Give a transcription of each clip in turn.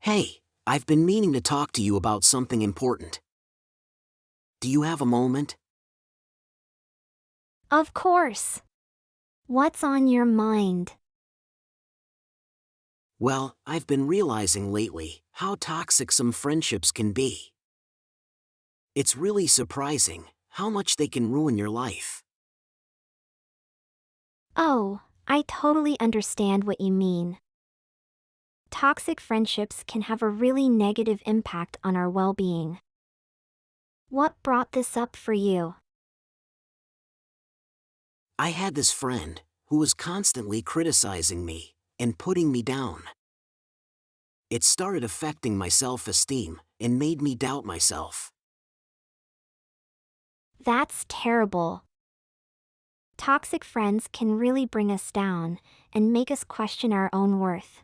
Hey, I've been meaning to talk to you about something important. Do you have a moment? Of course. What's on your mind? Well, I've been realizing lately how toxic some friendships can be. It's really surprising how much they can ruin your life. Oh, I totally understand what you mean. Toxic friendships can have a really negative impact on our well being. What brought this up for you? I had this friend who was constantly criticizing me and putting me down. It started affecting my self-esteem and made me doubt myself. That's terrible. Toxic friends can really bring us down and make us question our own worth.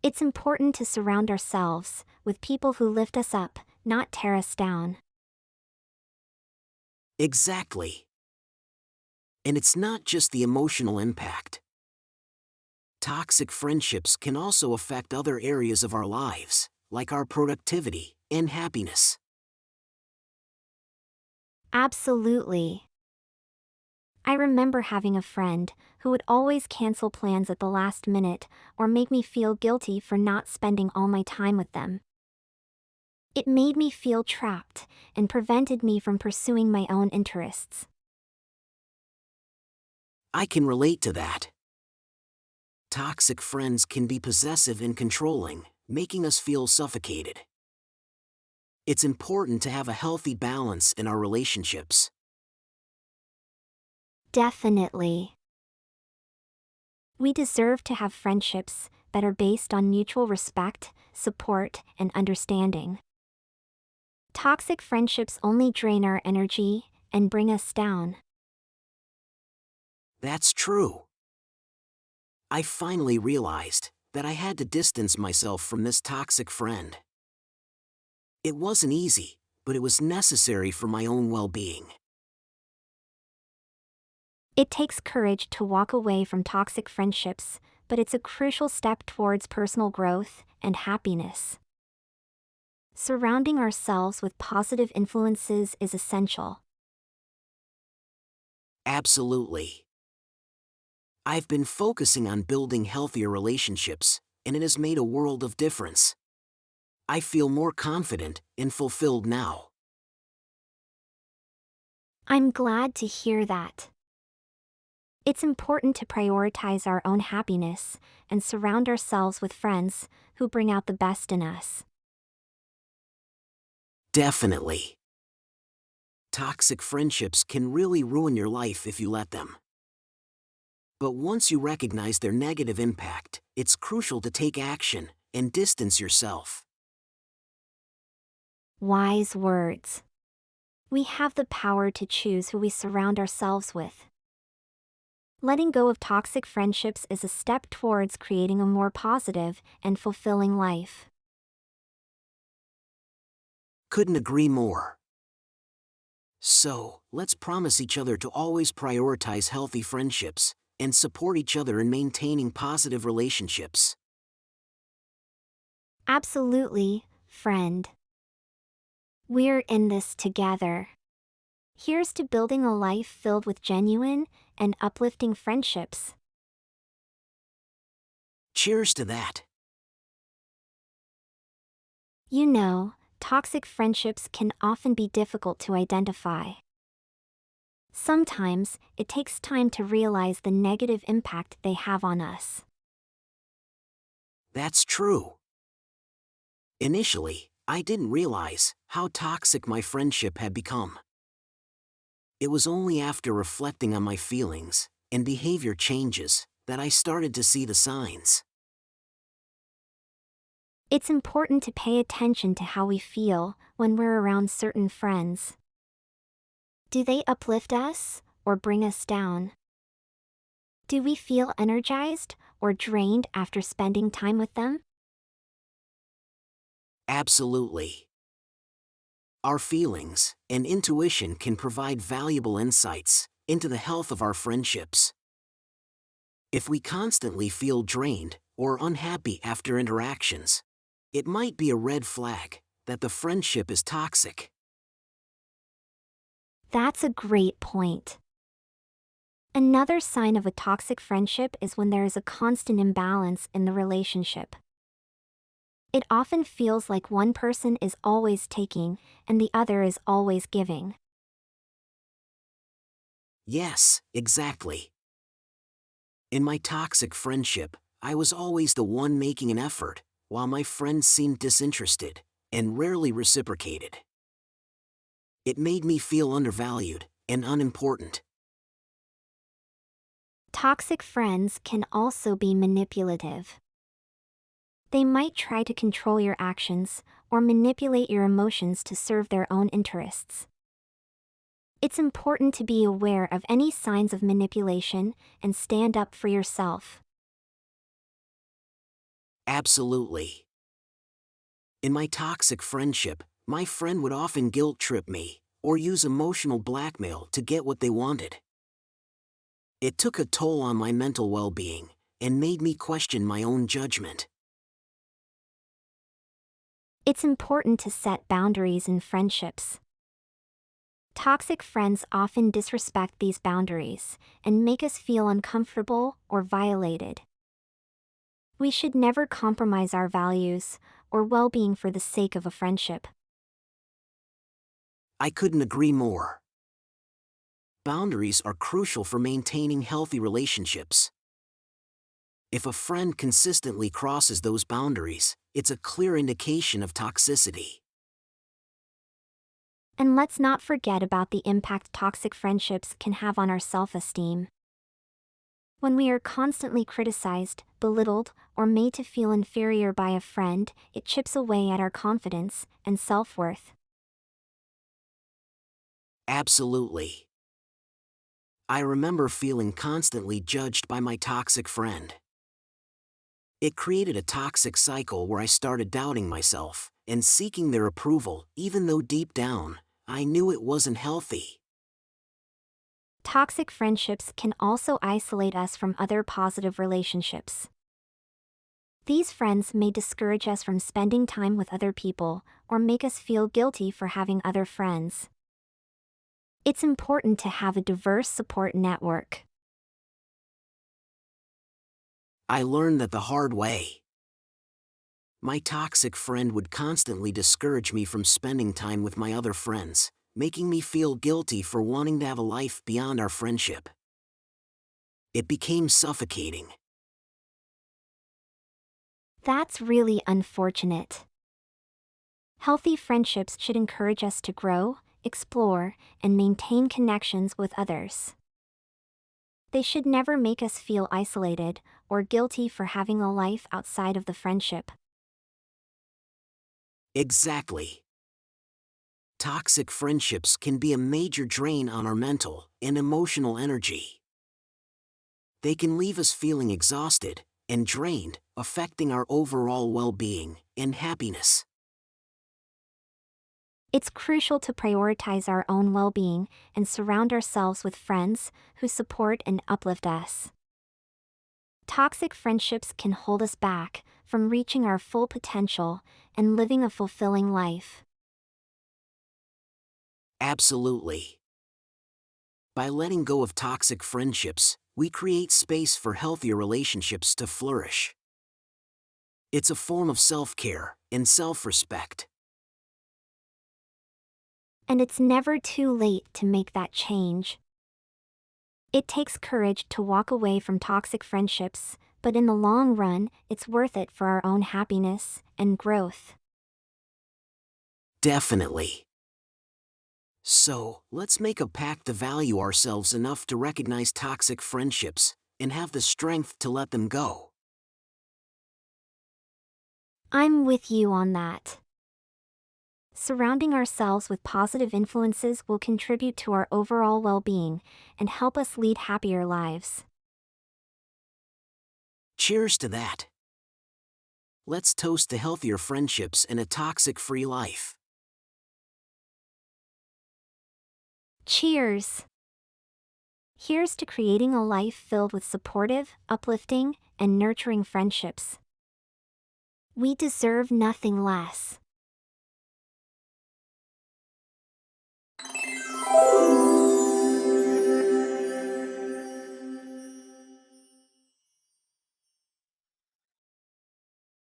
It's important to surround ourselves with people who lift us up, not tear us down. Exactly. And it's not just the emotional impact. Toxic friendships can also affect other areas of our lives, like our productivity and happiness. Absolutely. I remember having a friend who would always cancel plans at the last minute or make me feel guilty for not spending all my time with them. It made me feel trapped and prevented me from pursuing my own interests. I can relate to that. Toxic friends can be possessive and controlling, making us feel suffocated. It's important to have a healthy balance in our relationships. Definitely. We deserve to have friendships that are based on mutual respect, support, and understanding. Toxic friendships only drain our energy and bring us down. That's true. I finally realized that I had to distance myself from this toxic friend. It wasn't easy, but it was necessary for my own well-being. It takes courage to walk away from toxic friendships, but it's a crucial step towards personal growth and happiness. Surrounding ourselves with positive influences is essential. Absolutely. I've been focusing on building healthier relationships, and it has made a world of difference. I feel more confident and fulfilled now. I'm glad to hear that. It's important to prioritize our own happiness and surround ourselves with friends who bring out the best in us. Definitely. Toxic friendships can really ruin your life if you let them. But once you recognize their negative impact, it's crucial to take action and distance yourself. Wise words. We have the power to choose who we surround ourselves with. Letting go of toxic friendships is a step towards creating a more positive and fulfilling life. Couldn't agree more. So, let's promise each other to always prioritize healthy friendships and support each other in maintaining positive relationships. Absolutely, friend. We're in this together. Here's to building a life filled with genuine and uplifting friendships. Cheers to that. You know, toxic friendships can often be difficult to identify. Sometimes, it takes time to realize the negative impact they have on us. That's true. Initially, I didn't realize how toxic my friendship had become. It was only after reflecting on my feelings and behavior changes that I started to see the signs. It's important to pay attention to how we feel when we're around certain friends. Do they uplift us or bring us down? Do we feel energized or drained after spending time with them? Absolutely. Our feelings and intuition can provide valuable insights into the health of our friendships. If we constantly feel drained or unhappy after interactions, It might be a red flag that the friendship is toxic. That's a great point. Another sign of a toxic friendship is when there is a constant imbalance in the relationship. It often feels like one person is always taking and the other is always giving. Yes, exactly. In my toxic friendship, I was always the one making an effort, while my friends seemed disinterested and rarely reciprocated. It made me feel undervalued and unimportant. Toxic friends can also be manipulative. They might try to control your actions or manipulate your emotions to serve their own interests. It's important to be aware of any signs of manipulation and stand up for yourself. Absolutely. In my toxic friendship, my friend would often guilt trip me or use emotional blackmail to get what they wanted. It took a toll on my mental well-being and made me question my own judgment. It's important to set boundaries in friendships. Toxic friends often disrespect these boundaries and make us feel uncomfortable or violated. We should never compromise our values or well-being for the sake of a friendship. I couldn't agree more. Boundaries are crucial for maintaining healthy relationships. If a friend consistently crosses those boundaries, it's a clear indication of toxicity. And let's not forget about the impact toxic friendships can have on our self-esteem. When we are constantly criticized, belittled, or made to feel inferior by a friend, it chips away at our confidence and self-worth. Absolutely. I remember feeling constantly judged by my toxic friend. It created a toxic cycle where I started doubting myself and seeking their approval, even though deep down, I knew it wasn't healthy. Toxic friendships can also isolate us from other positive relationships. These friends may discourage us from spending time with other people or make us feel guilty for having other friends. It's important to have a diverse support network. I learned that the hard way. My toxic friend would constantly discourage me from spending time with my other friends, making me feel guilty for wanting to have a life beyond our friendship. It became suffocating. That's really unfortunate. Healthy friendships should encourage us to grow, explore, and maintain connections with others. They should never make us feel isolated or guilty for having a life outside of the friendship. Exactly. Toxic friendships can be a major drain on our mental and emotional energy. They can leave us feeling exhausted and drained, affecting our overall well-being and happiness. It's crucial to prioritize our own well-being and surround ourselves with friends who support and uplift us. Toxic friendships can hold us back from reaching our full potential and living a fulfilling life. Absolutely. By letting go of toxic friendships, we create space for healthier relationships to flourish. It's a form of self-care and self-respect. And it's never too late to make that change. It takes courage to walk away from toxic friendships, but in the long run, it's worth it for our own happiness and growth. Definitely. So, let's make a pact to value ourselves enough to recognize toxic friendships and have the strength to let them go. I'm with you on that. Surrounding ourselves with positive influences will contribute to our overall well-being and help us lead happier lives. Cheers to that. Let's toast to healthier friendships and a toxic-free life. Cheers! Here's to creating a life filled with supportive, uplifting, and nurturing friendships. We deserve nothing less.